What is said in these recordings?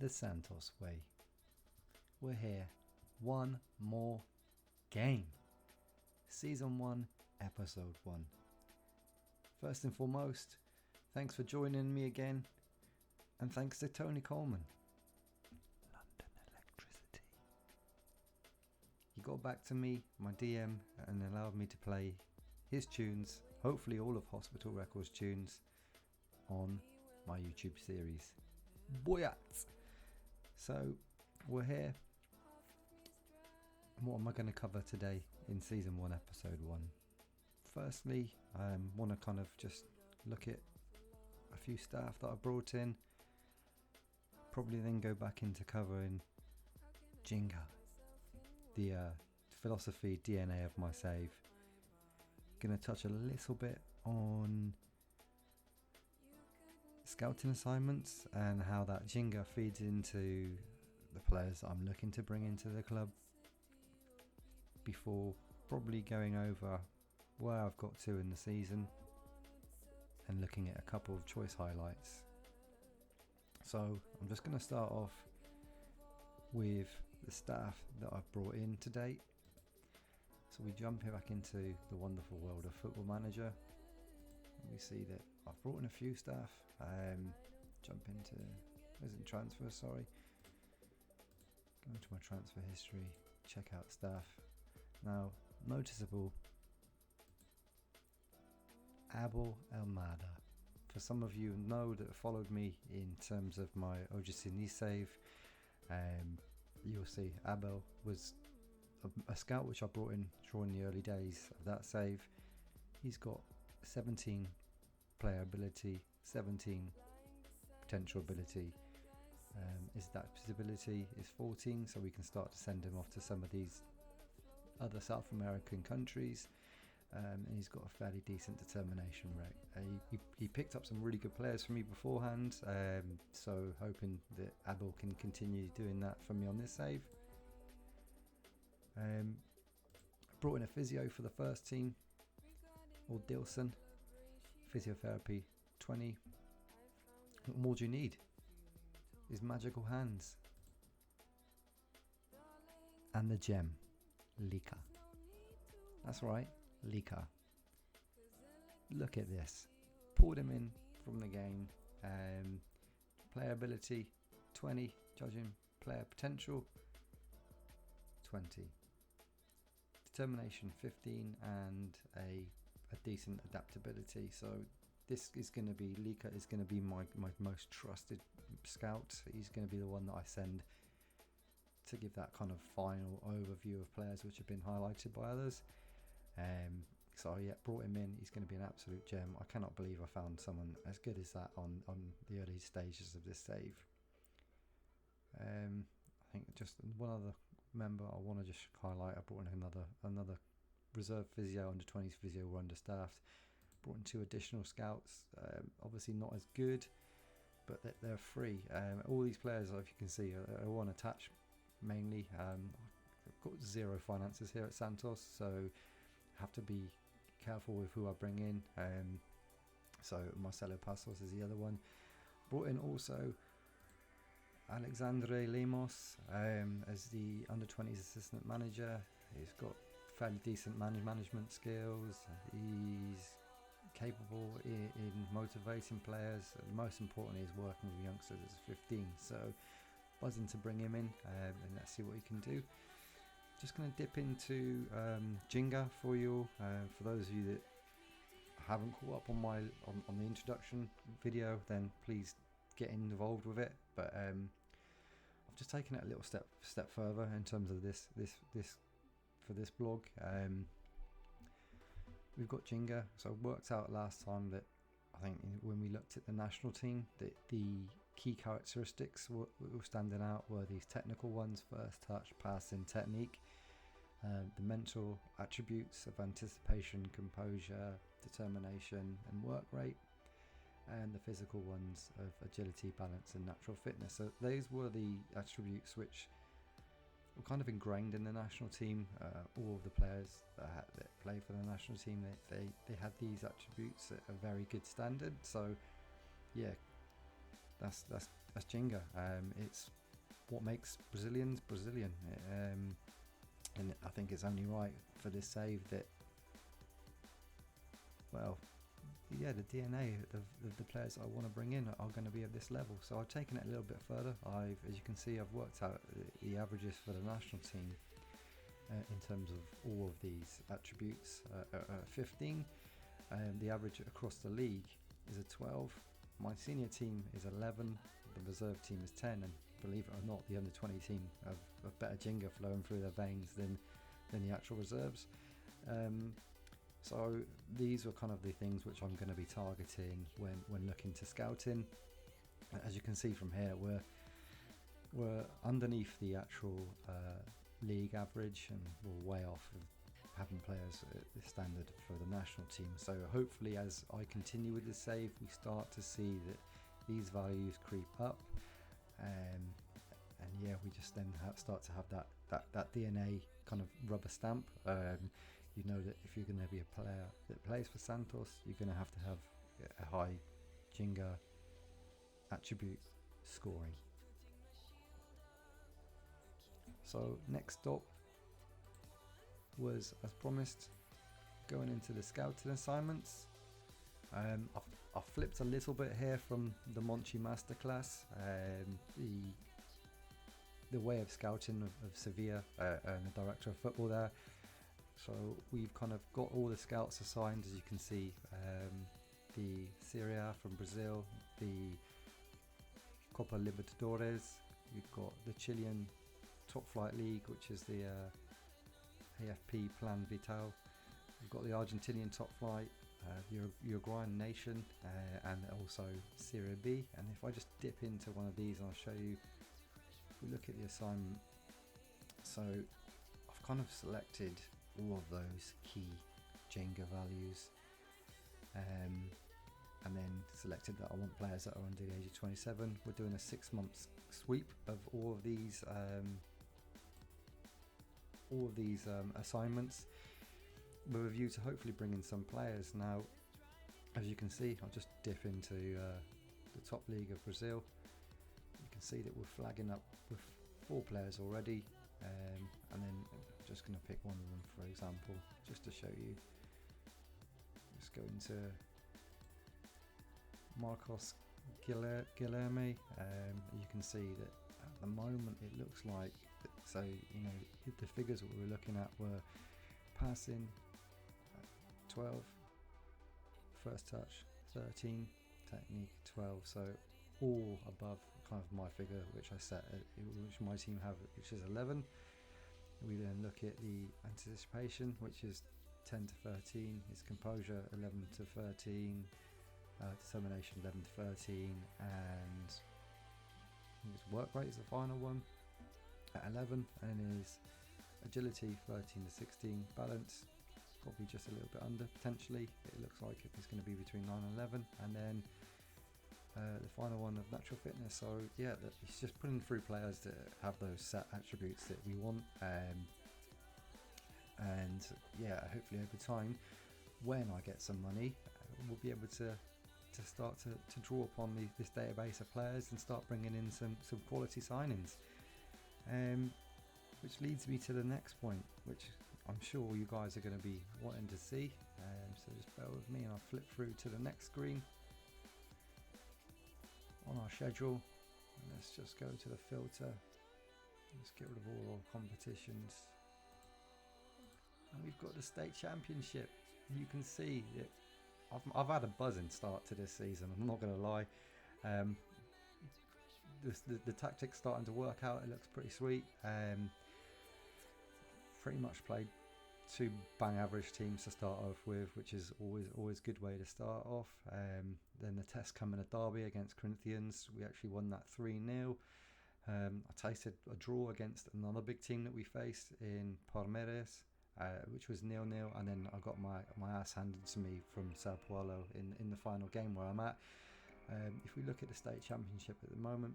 the Santos Way. We're here. One more game. Season 1, Episode 1. First and foremost, thanks for joining me again. And thanks to Tony Coleman. London Electricity. He got back to me, my DM, and allowed me to play his tunes, hopefully all of Hospital Records tunes, on my YouTube series. Boyat! So, we're here. What am I going to cover today in Season 1, Episode 1? Firstly, I want to kind of just look at a few staff that I brought in. Probably then go back into covering Ginga, the philosophy DNA of my save. Going to touch a little bit on scouting assignments and how that Ginga feeds into the players I'm looking to bring into the club, before probably going over where I've got to in the season and looking at a couple of choice highlights. So I'm just going to start off with the staff that I've brought in to date. So we jump back into the wonderful world of Football Manager. We see that I've brought in a few staff. Jump into transfers, sorry. Go into my transfer history, check out staff. Now, noticeable, Abel Almada. For some of you know that followed me in terms of my OGC save, you'll see Abel was a scout which I brought in during the early days of that save. He's got 17 player ability, 17 potential ability. His adaptability is 14, so we can start to send him off to some of these other South American countries. And he's got a fairly decent determination rate. He picked up some really good players for me beforehand, so hoping that Abel can continue doing that for me on this save. Brought in a physio for the first team, or Dilson. Physiotherapy 20. What more do you need? His magical hands. And the gem, Lika. That's right, Lika. Look at this. Pulled him in from the game. Player ability 20, judging player potential 20. Determination 15 and a decent adaptability. So this is going to be, Lika is going to be my most trusted scout. He's going to be the one that I send to give that kind of final overview of players which have been highlighted by others. So yeah, brought him in. He's going to be an absolute gem. I cannot believe I found someone as good as that on the early stages of this save. I think just one other member I want to just highlight. I brought in another reserve physio, under 20s physio were understaffed. Brought in 2 additional scouts. Obviously not as good, but they're free. All these players, if you can see, are one attached mainly. I've got zero finances here at Santos, so have to be careful with who I bring in. So Marcelo Passos is the other one. Brought in also Alexandre Lemos as the under 20s assistant manager. He's got fairly decent management skills. He's capable in motivating players. Most importantly, is working with youngsters as 15. So buzzing to bring him in, and let's see what he can do. Just going to dip into Ginga for you. For those of you that haven't caught up on the introduction video, then please get involved with it. But I've just taken it a little step further in terms of this for this blog. We've got Ginga. So it worked out last time that I think when we looked at the national team, that the key characteristics were standing out were these technical ones: first touch, passing, technique. The mental attributes of anticipation, composure, determination and work rate, and the physical ones of agility, balance and natural fitness. So those were the attributes which were kind of ingrained in the national team. All of the players that play for the national team, they had these attributes at a very good standard. So yeah, that's Ginga. It's what makes Brazilians Brazilian, and I think it's only right for this save that, well, yeah, the DNA of the players I want to bring in are going to be at this level. So I've taken it a little bit further. As you can see, I've worked out the averages for the national team in terms of all of these attributes. 15. The average across the league is a 12. My senior team is 11. The reserve team is 10. And believe it or not, the under 20 team have better Ginga flowing through their veins than the actual reserves. So these are kind of the things which I'm going to be targeting when looking to scouting. As you can see from here, we're underneath the actual league average, and we're way off of having players at the standard for the national team. So hopefully, as I continue with the save, we start to see that these values creep up, and yeah, we just then start to have that DNA kind of rubber stamp. You know that if you're going to be a player that plays for Santos, you're going to have a high Ginga attribute scoring. So next stop was, as promised, going into the scouting assignments. I've flipped a little bit here from the Monchi Masterclass. The way of scouting of Sevilla and the director of football there. So we've kind of got all the scouts assigned, as you can see, the Serie A from Brazil, the Copa Libertadores, we've got the Chilean Top Flight League, which is the AFP Plan Vital, we've got the Argentinian Top Flight, Uruguayan Nation, and also Serie B. And if I just dip into one of these, I'll show you, if we look at the assignment, so I've kind of selected all of those key Jenga values, and then selected that I want players that are under the age of 27. We're doing a 6-month sweep of all of these assignments with a view to hopefully bring in some players. Now, as you can see, I'll just dip into the top league of Brazil. You can see that we're flagging up with 4 players already, and then I'm just going to pick one of them, for example, just to show you. Just go into Marcos Guilherme. You can see that at the moment it looks like that, so you know, the figures that we were looking at were passing 12, first touch 13, technique 12, so all above kind of my figure which I set, which my team have, which is 11. We then look at the anticipation, which is 10 to 13, his composure 11 to 13, determination 11 to 13, and his work rate is the final one at 11, and his agility 13 to 16, balance probably just a little bit under potentially. It looks like it's going to be between 9 and 11, and then the final one of natural fitness. So yeah, it's just putting through players that have those set attributes that we want, and yeah, hopefully over time, when I get some money, we'll be able to start to draw upon this database of players and start bringing in some quality signings, which leads me to the next point, which I'm sure you guys are going to be wanting to see. So just bear with me and I'll flip through to the next screen on our schedule. And let's just go to the filter. Let's get rid of all our competitions. And we've got the state championship. You can see that I've had a buzzing start to this season, I'm not going to lie. The tactics starting to work out, it looks pretty sweet. Pretty much played 2 bang average teams to start off with, which is always a good way to start off. Then the test come in a derby against Corinthians. We actually won that 3-0. I tasted a draw against another big team that we faced in Palmeiras, which was 0-0, and then I got my ass handed to me from Sao Paulo in the final game where I'm at. If we look at the state championship at the moment,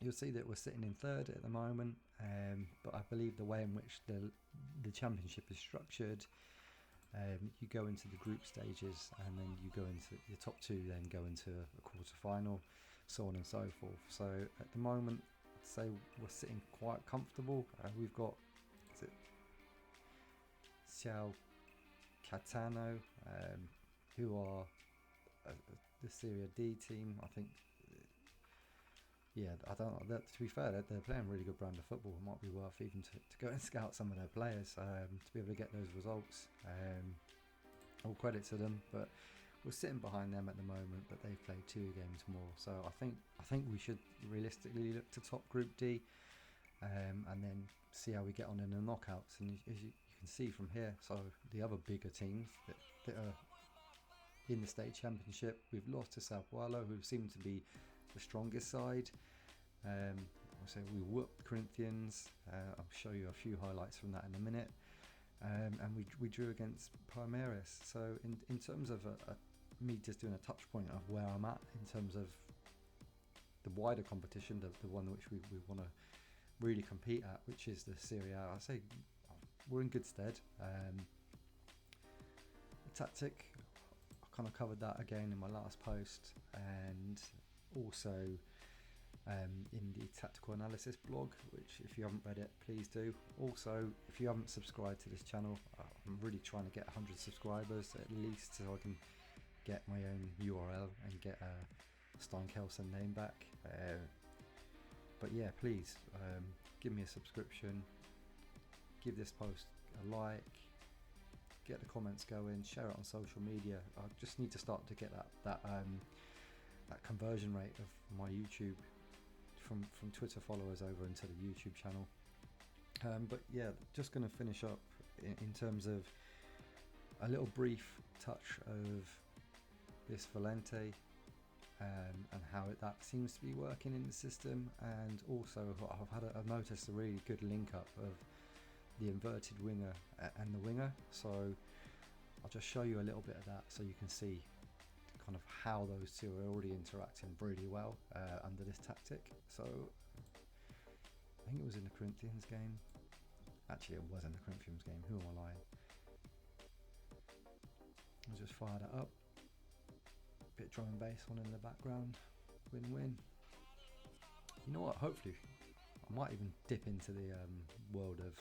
you'll see that we're sitting in 3rd at the moment, but I believe the way in which the championship is structured, you go into the group stages and then you go into the top 2, then go into a quarter final. so on and so forth. So at the moment, I'd say we're sitting quite comfortable. We've got, is it Sao Catano, who are the Serie D team. I think, yeah, I don't know. To be fair, they're playing a really good brand of football. It might be worth even to go and scout some of their players to be able to get those results. All credit to them, but we're sitting behind them at the moment. But they've played 2 games more, so I think we should realistically look to top Group D, and then see how we get on in the knockouts. And as you can see from here, so the other bigger teams that are in the state championship, we've lost to Sao Paulo, who seem to be the strongest side. I'll say we whooped Corinthians. I'll show you a few highlights from that in a minute. And we drew against Palmeiras. So in terms of me just doing a touch point of where I'm at in terms of the wider competition, the one which we want to really compete at, which is the Serie A, I say we're in good stead. The tactic, I kind of covered that again in my last post, and also in the tactical analysis blog, which if you haven't read it, please do. Also, if you haven't subscribed to this channel, I'm really trying to get 100 subscribers at least, so I can get my own URL and get Steinkelsen name back. But yeah, please give me a subscription, give this post a like, get the comments going, share it on social media. I just need to start to get that conversion rate of my YouTube from Twitter followers over into the YouTube channel. But yeah, just going to finish up in terms of a little brief touch of this Valente and how that seems to be working in the system, and also I've noticed a really good link up of the inverted winger and the winger. So I'll just show you a little bit of that so you can see kind of how those two are already interacting really well under this tactic. So I think it was in the Corinthians game. Actually, it wasn't the Corinthians game. Who am I lying? I'll just fire that up. Bit drum and bass on in the background. Win-win. You know what? Hopefully, I might even dip into the world of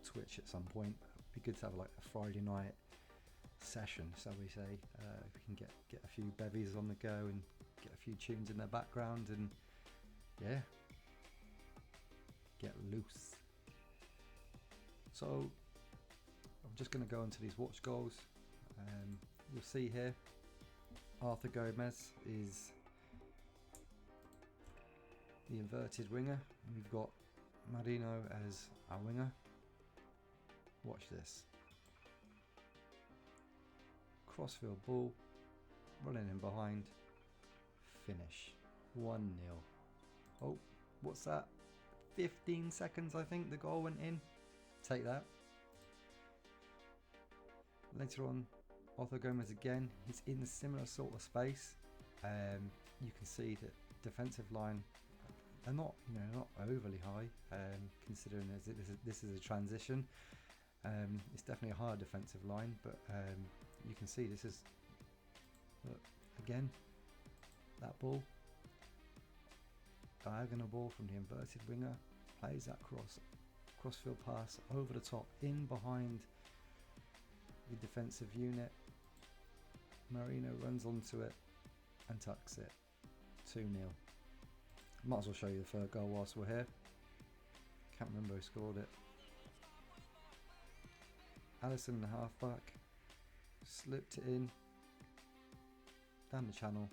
Twitch at some point. It'd be good to have like a Friday night session, shall we say. If we can get a few bevies on the go and get a few tunes in the background, and yeah, get loose. So I'm just going to go into these watch goals. You'll see here Arthur Gomez is the inverted winger. We've got Marino as our winger. Watch this. Crossfield ball, running in behind, finish. 1-0. Oh, what's that? 15 seconds, I think the goal went in. Take that. Later on, Arthur Gomez again. He's in a similar sort of space. You can see that defensive line are not overly high, considering this is a transition. It's definitely a higher defensive line, but you can see this is again that ball, diagonal ball from the inverted winger, plays that crossfield pass over the top, in behind the defensive unit. Marino runs onto it and tucks it. 2-0. Might as well show you the third goal whilst we're here. Can't remember who scored it. Allison, the halfback, slipped it in down the channel.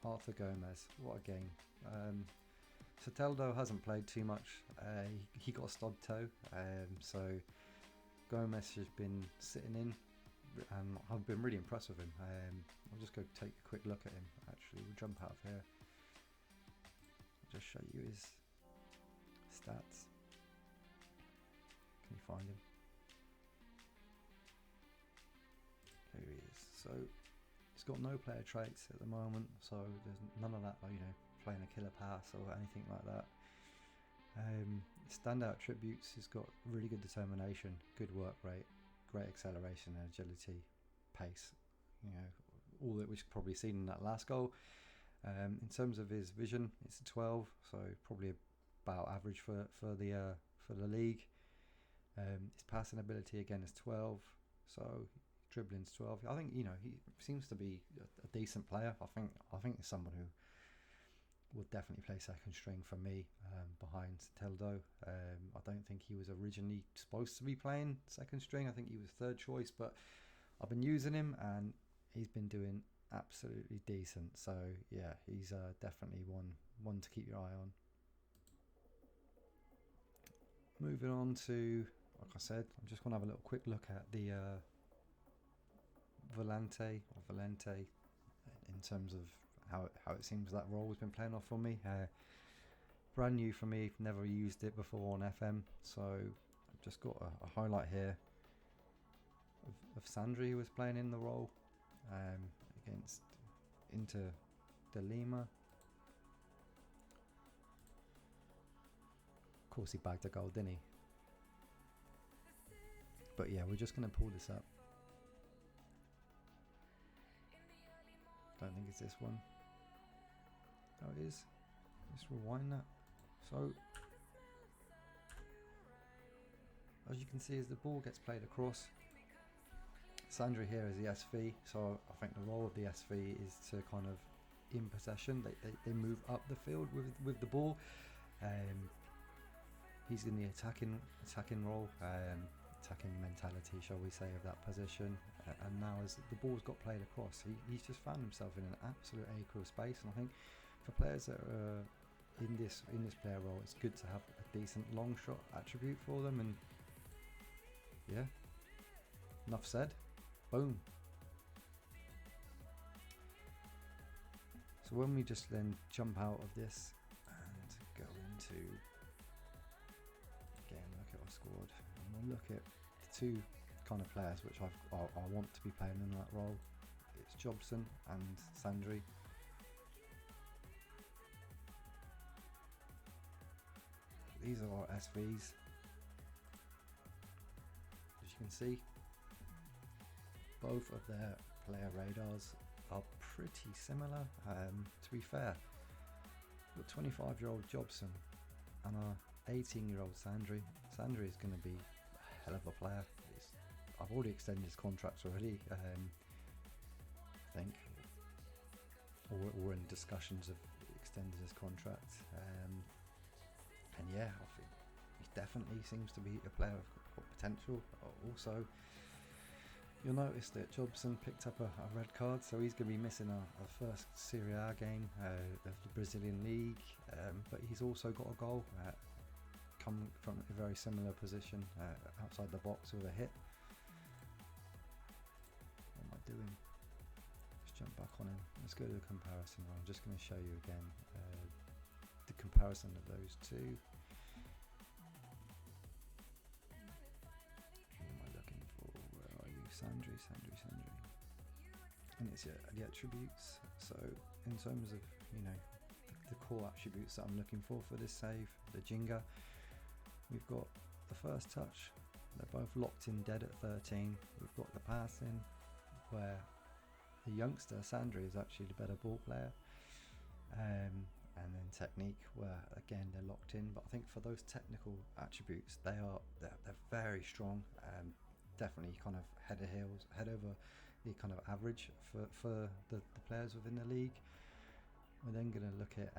Arthur Gomez, what a game. Soteldo hasn't played too much. He got a stubbed toe, so Gomez has been sitting in, and I've been really impressed with him. I'll just go take a quick look at him. Actually, we'll jump out of here. I'll just show you his stats. Can you find him? Here he is. So he's got no player traits at the moment, so there's none of that, playing a killer pass or anything like that. Standout attributes: he's got really good determination, good work rate, great acceleration and agility, pace. All that we've probably seen in that last goal. In terms of his vision, it's a 12, so probably about average for the league. His passing ability again is 12, so dribbling's 12. I think he seems to be a decent player. I think it's someone who would definitely play second string for me behind Teldo. I don't think he was originally supposed to be playing second string. I think he was third choice, but I've been using him and he's been doing absolutely decent. So yeah, he's definitely one to keep your eye on. Moving on to, like I said, I'm just going to have a little quick look at the Valente in terms of how it seems that role has been playing off for me. Brand new for me, never used it before on FM, so I've just got a highlight here of Sandri, who was playing in the role against Inter de Lima. Of course he bagged a goal, didn't he? But yeah, we're just going to pull this up. Don't think it's this one. Oh, it is. Let's rewind that. So, as you can see, as the ball gets played across, Sandri here is the SV. So I think the role of the SV is to kind of in possession. They move up the field with the ball. He's in the attacking role, attacking mentality, shall we say, of that position. And now as the ball's got played across, he's just found himself in an absolute acre of space. And I think for players that are in this player role, it's good to have a decent long shot attribute for them. And yeah, enough said. Boom. So when we just then jump out of this and go into, again, look at our squad, and we'll look at the two kind of players which I want to be playing in that role. It's Jobson and Sandri. These are our SVs. As you can see, both of their player radars are pretty similar. To be fair, the 25-year-old Jobson and our 18-year-old Sandri. Sandri is going to be a hell of a player. I've already extended his contract already, I think, or we're in discussions of extending his contract. And yeah, I think he definitely seems to be a player of potential. Also, you'll notice that Jobson picked up a red card, so he's going to be missing our first Serie A game of the Brazilian League, but he's also got a goal coming from a very similar position outside the box with a hit. What am I doing? Let's jump back on him. Let's go to the comparison. I'm just going to show you again the comparison of those two. What am I looking for? Where are you? Sandri. And it's the attributes. So in terms of, the core attributes that I'm looking for this save, the Ginga, we've got the first touch. They're both locked in dead at 13. We've got the passing, where the youngster Sandri is actually the better ball player. And then technique, where again they're locked in. But I think for those technical attributes, they're very strong. Definitely kind of head over the kind of average for the players within the league. We're then going to look at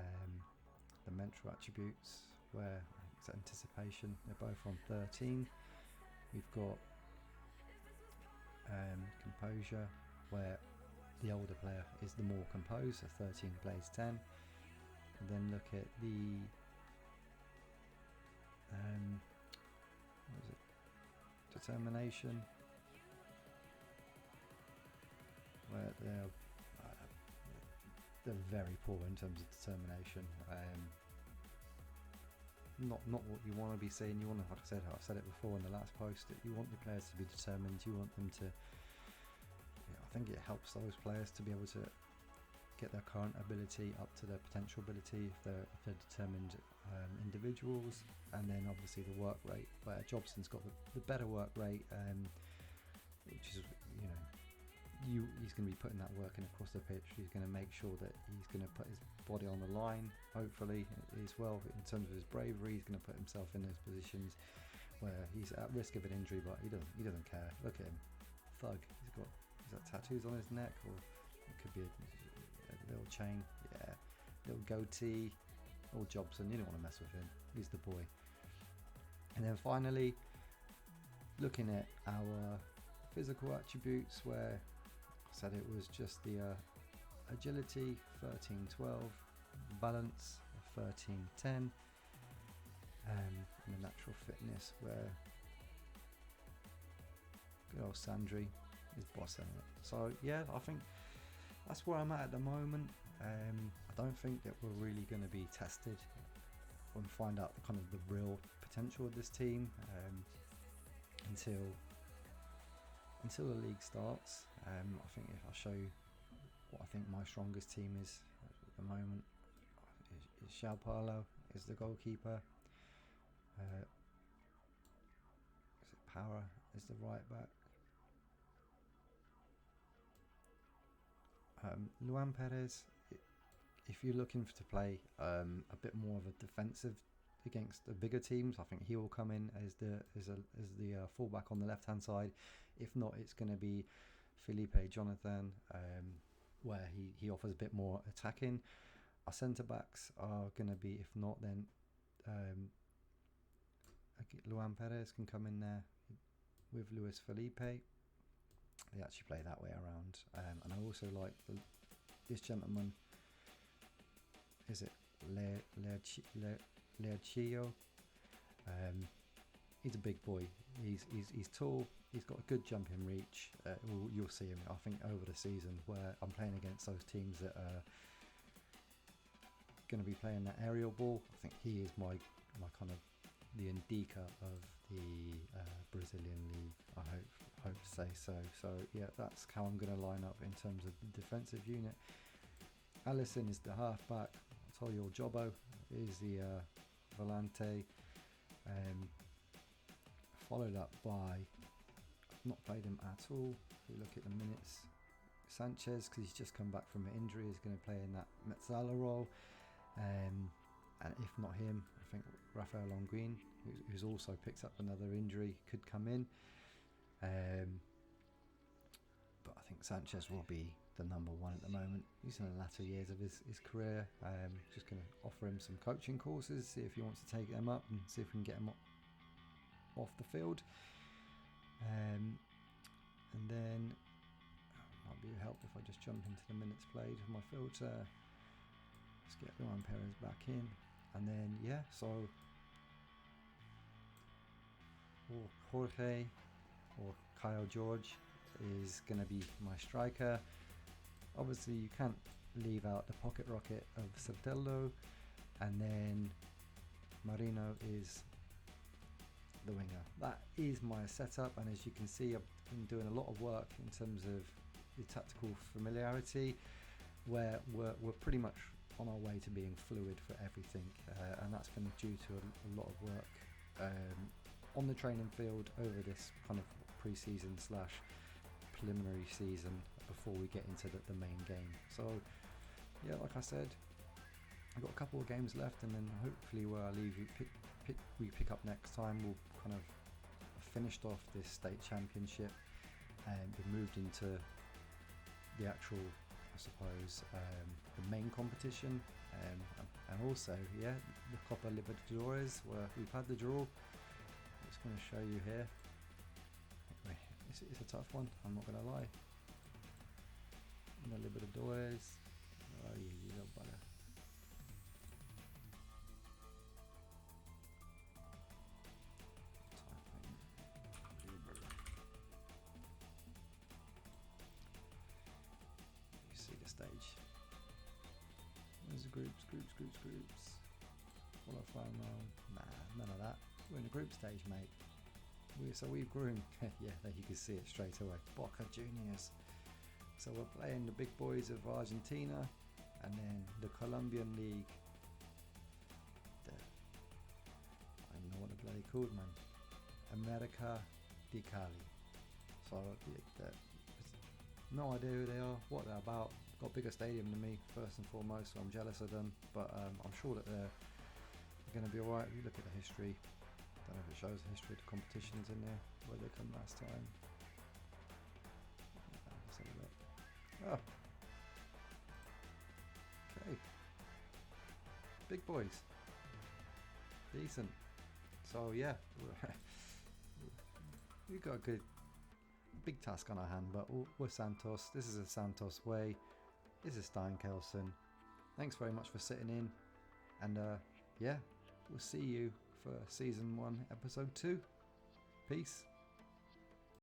the mental attributes, where it's anticipation. They're both on 13. We've got composure, where the older player is the more composed, so 13 plays 10. And then look at the what is it? Determination, where they're very poor in terms of determination. Not what you want to be seeing. You want to, like I've said it before in the last post, that you want your players to be determined. You want them to. I think it helps those players to be able to get their current ability up to their potential ability if they're determined individuals. And then obviously the work rate, where Jobson's got the better work rate, which is he's going to be putting that work in across the pitch. He's going to make sure that he's going to put his body on the line, hopefully, as well. In terms of his bravery, he's going to put himself in those positions where he's at risk of an injury, but he doesn't care. Look at him, thug. He's got tattoos on his neck, or it could be a little chain, little goatee. All Jobson, you don't want to mess with him. He's the boy. And then finally, looking at our physical attributes, where I said it was just the agility 13-12, balance 13-10, and the natural fitness, where good old Sandri is bossing it. So yeah, I think that's where I'm at the moment. I don't think that we're really going to be tested and find out the kind of the real potential of this team until the league starts. I think if I show you what I think my strongest team is at the moment, is Sao Paulo is the goalkeeper. Is it Power is the right back. Luan Perez, if you're looking to play a bit more of a defensive against the bigger teams, I think he will come in as the fullback on the left hand side. If not, it's going to be Felipe Jonathan, where he offers a bit more attacking. Our centre backs are going to be, if not, then Luan Perez can come in there with Luis Felipe. They actually play that way around, and I also like this gentleman. Is it Lerchillo? He's a big boy. He's tall. He's got a good jumping reach. You'll see him, I think, over the season, where I'm playing against those teams that are going to be playing that aerial ball. I think he is my kind of the indica of the Brazilian league. I hope to say so. So yeah, that's how I'm going to line up in terms of the defensive unit. Allison is the halfback. I'll tell you, Jobo is the volante. Followed up by, I've not played him at all. If we look at the minutes, Sanchez, because he's just come back from an injury, is going to play in that Metzala role. And if not him, I think Rafael Longuin, who's also picked up another injury, could come in. But I think Sanchez will be the number one at the moment. He's in the latter years of his career. Just going to offer him some coaching courses, see if he wants to take them up, and see if we can get him off the field. And then might be a help if I just jump into the minutes played of my filter. Let's get Luan Perez back in, and then so Jorge or Kyle George is going to be my striker. Obviously, you can't leave out the pocket rocket of Sertello, and then Marino is the winger. That is my setup, and as you can see, I've been doing a lot of work in terms of the tactical familiarity, where we're pretty much on our way to being fluid for everything, and that's been due to a lot of work on the training field over this kind of pre-season / preliminary season before we get into the main game. So yeah, like I said, I've got a couple of games left, and then hopefully where I leave you we pick up next time, we'll kind of finished off this state championship and we've moved into the actual, I suppose, the main competition, and also the Copa Libertadores, where we've had the draw. I'm just going to show you here. It's a tough one, I'm not going to lie. The Libertadores, you little bugger. You see the stage. There's the groups. Qualifying round. Nah, none of that. We're in the group stage, mate. We've grown. Yeah, there you can see it straight away. Boca Juniors. So we're playing the big boys of Argentina, and then the Colombian league. I don't know what the bloody called, man. America de Cali. So No idea who they are, what they're about. Got a bigger stadium than me, first and foremost, so I'm jealous of them. But I'm sure that they're going to be alright. You look at the history. Don't know if it shows the history of the competitions in there, where they come last time. Let's have a look. Oh. Okay. Big boys. Decent. So yeah, we've got a big task on our hand, but we're Santos. This is a Santos Way. This is Stein Kelson. Thanks very much for sitting in, and yeah, we'll see you for season 1, episode 2. Peace.